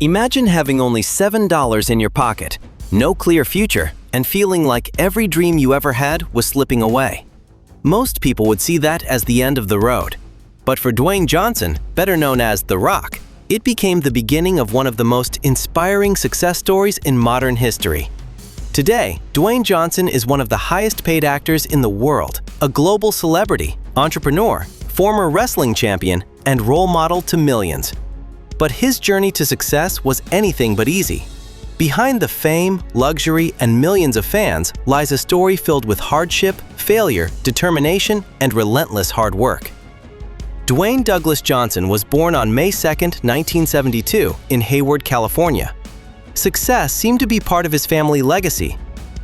Imagine having only $7 in your pocket, no clear future, and feeling like every dream you ever had was slipping away. Most people would see that as the end of the road. But for Dwayne Johnson, better known as The Rock, it became the beginning of one of the most inspiring success stories in modern history. Today, Dwayne Johnson is one of the highest-paid actors in the world, a global celebrity, entrepreneur, former wrestling champion, and role model to millions. But his journey to success was anything but easy. Behind the fame, luxury, and millions of fans lies a story filled with hardship, failure, determination, and relentless hard work. Dwayne Douglas Johnson was born on May 2, 1972, in Hayward, California. Success seemed to be part of his family legacy.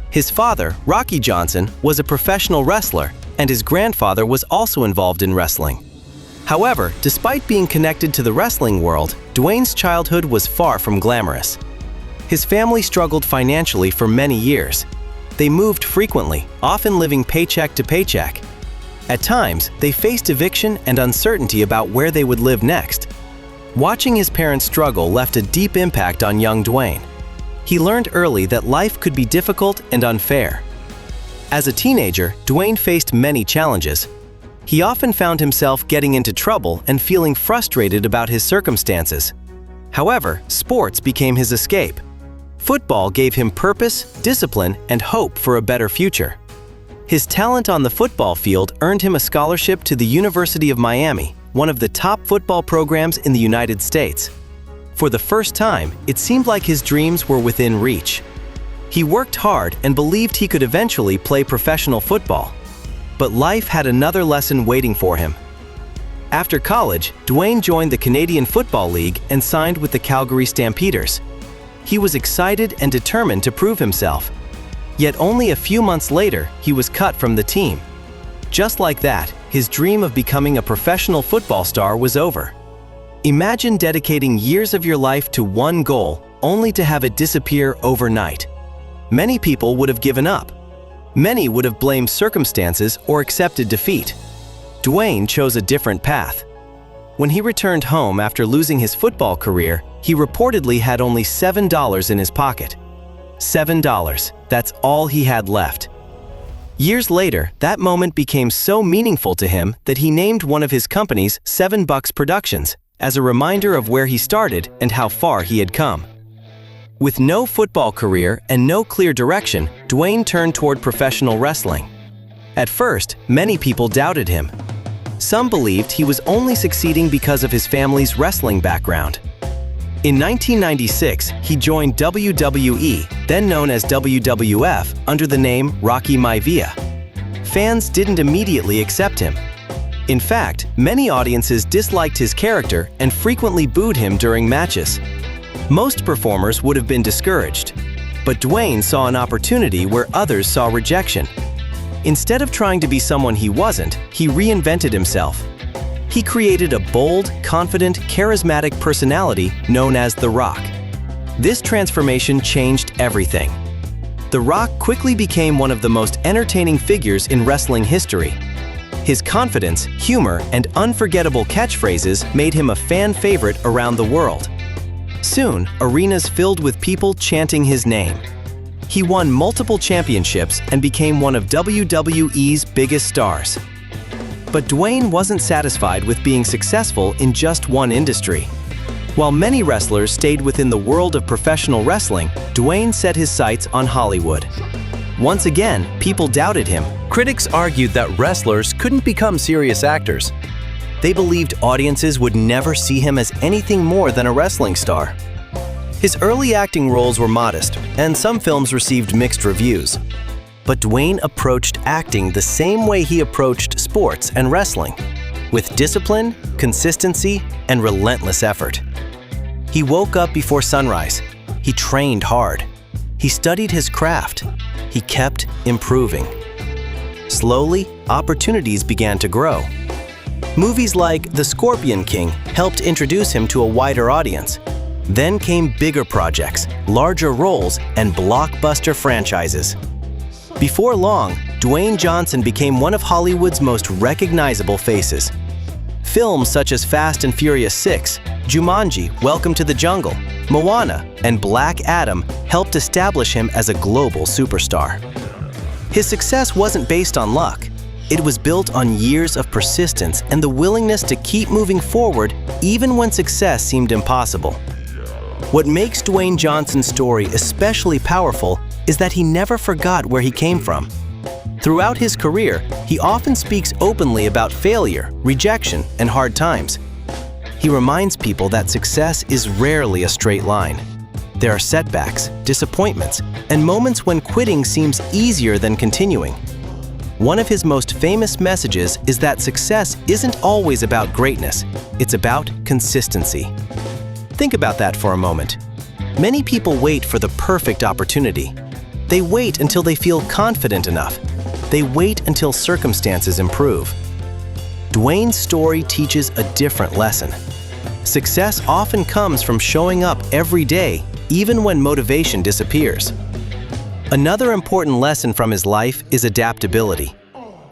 His father, Rocky Johnson, was a professional wrestler, and his grandfather was also involved in wrestling. However, despite being connected to the wrestling world, Dwayne's childhood was far from glamorous. His family struggled financially for many years. They moved frequently, often living paycheck to paycheck. At times, they faced eviction and uncertainty about where they would live next. Watching his parents struggle left a deep impact on young Dwayne. He learned early that life could be difficult and unfair. As a teenager, Dwayne faced many challenges. He often found himself getting into trouble and feeling frustrated about his circumstances. However, sports became his escape. Football gave him purpose, discipline, and hope for a better future. His talent on the football field earned him a scholarship to the University of Miami, one of the top football programs in the United States. For the first time, it seemed like his dreams were within reach. He worked hard and believed he could eventually play professional football. But life had another lesson waiting for him. After college, Dwayne joined the Canadian Football League and signed with the Calgary Stampeders. He was excited and determined to prove himself. Yet only a few months later, he was cut from the team. Just like that, his dream of becoming a professional football star was over. Imagine dedicating years of your life to one goal, only to have it disappear overnight. Many people would have given up. Many would have blamed circumstances or accepted defeat. Dwayne chose a different path. When he returned home after losing his football career, he reportedly had only $7 in his pocket. $7, that's all he had left. Years later, that moment became so meaningful to him that he named one of his companies $7 Productions as a reminder of where he started and how far he had come. With no football career and no clear direction, Dwayne turned toward professional wrestling. At first, many people doubted him. Some believed he was only succeeding because of his family's wrestling background. In 1996, he joined WWE, then known as WWF, under the name Rocky Maivia. Fans didn't immediately accept him. In fact, many audiences disliked his character and frequently booed him during matches. Most performers would have been discouraged, but Dwayne saw an opportunity where others saw rejection. Instead of trying to be someone he wasn't, he reinvented himself. He created a bold, confident, charismatic personality known as The Rock. This transformation changed everything. The Rock quickly became one of the most entertaining figures in wrestling history. His confidence, humor, and unforgettable catchphrases made him a fan favorite around the world. Soon, arenas filled with people chanting his name. He won multiple championships and became one of WWE's biggest stars. But Dwayne wasn't satisfied with being successful in just one industry. While many wrestlers stayed within the world of professional wrestling, Dwayne set his sights on Hollywood. Once again, people doubted him. Critics argued that wrestlers couldn't become serious actors. They believed audiences would never see him as anything more than a wrestling star. His early acting roles were modest, and some films received mixed reviews. But Dwayne approached acting the same way he approached sports and wrestling, with discipline, consistency, and relentless effort. He woke up before sunrise. He trained hard. He studied his craft. He kept improving. Slowly, opportunities began to grow. Movies like The Scorpion King helped introduce him to a wider audience. Then came bigger projects, larger roles, and blockbuster franchises. Before long, Dwayne Johnson became one of Hollywood's most recognizable faces. Films such as Fast and Furious 6, Jumanji: Welcome to the Jungle, Moana and Black Adam helped establish him as a global superstar. His success wasn't based on luck. It was built on years of persistence and the willingness to keep moving forward even when success seemed impossible. What makes Dwayne Johnson's story especially powerful is that he never forgot where he came from. Throughout his career, he often speaks openly about failure, rejection, and hard times. He reminds people that success is rarely a straight line. There are setbacks, disappointments, and moments when quitting seems easier than continuing. One of his most famous messages is that success isn't always about greatness, it's about consistency. Think about that for a moment. Many people wait for the perfect opportunity. They wait until they feel confident enough. They wait until circumstances improve. Dwayne's story teaches a different lesson. Success often comes from showing up every day, even when motivation disappears. Another important lesson from his life is adaptability.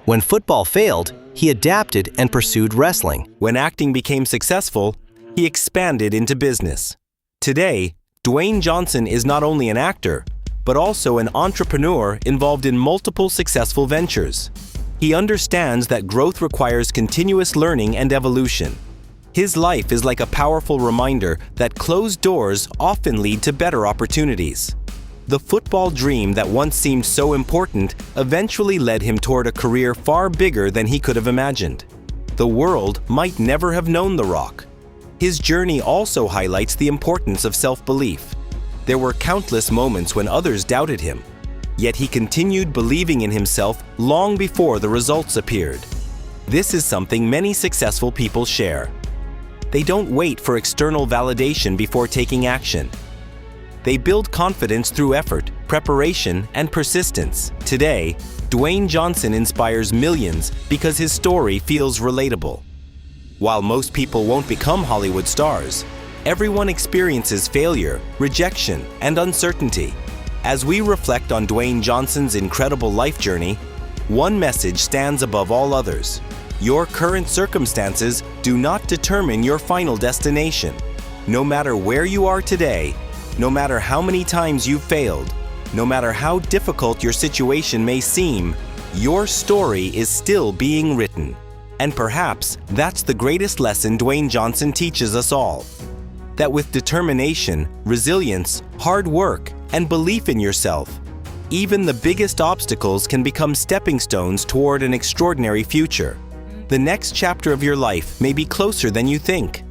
When football failed, he adapted and pursued wrestling. When acting became successful, he expanded into business. Today, Dwayne Johnson is not only an actor, but also an entrepreneur involved in multiple successful ventures. He understands that growth requires continuous learning and evolution. His life is like a powerful reminder that closed doors often lead to better opportunities. The football dream that once seemed so important eventually led him toward a career far bigger than he could have imagined. The world might never have known The Rock. His journey also highlights the importance of self-belief. There were countless moments when others doubted him, yet he continued believing in himself long before the results appeared. This is something many successful people share. They don't wait for external validation before taking action. They build confidence through effort, preparation, and persistence. Today, Dwayne Johnson inspires millions because his story feels relatable. While most people won't become Hollywood stars, everyone experiences failure, rejection, and uncertainty. As we reflect on Dwayne Johnson's incredible life journey, one message stands above all others. Your current circumstances do not determine your final destination. No matter where you are today, no matter how many times you've failed, no matter how difficult your situation may seem, your story is still being written. And perhaps that's the greatest lesson Dwayne Johnson teaches us all. That with determination, resilience, hard work, and belief in yourself, even the biggest obstacles can become stepping stones toward an extraordinary future. The next chapter of your life may be closer than you think.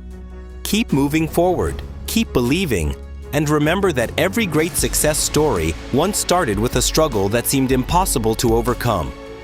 Keep moving forward, keep believing, and remember that every great success story once started with a struggle that seemed impossible to overcome.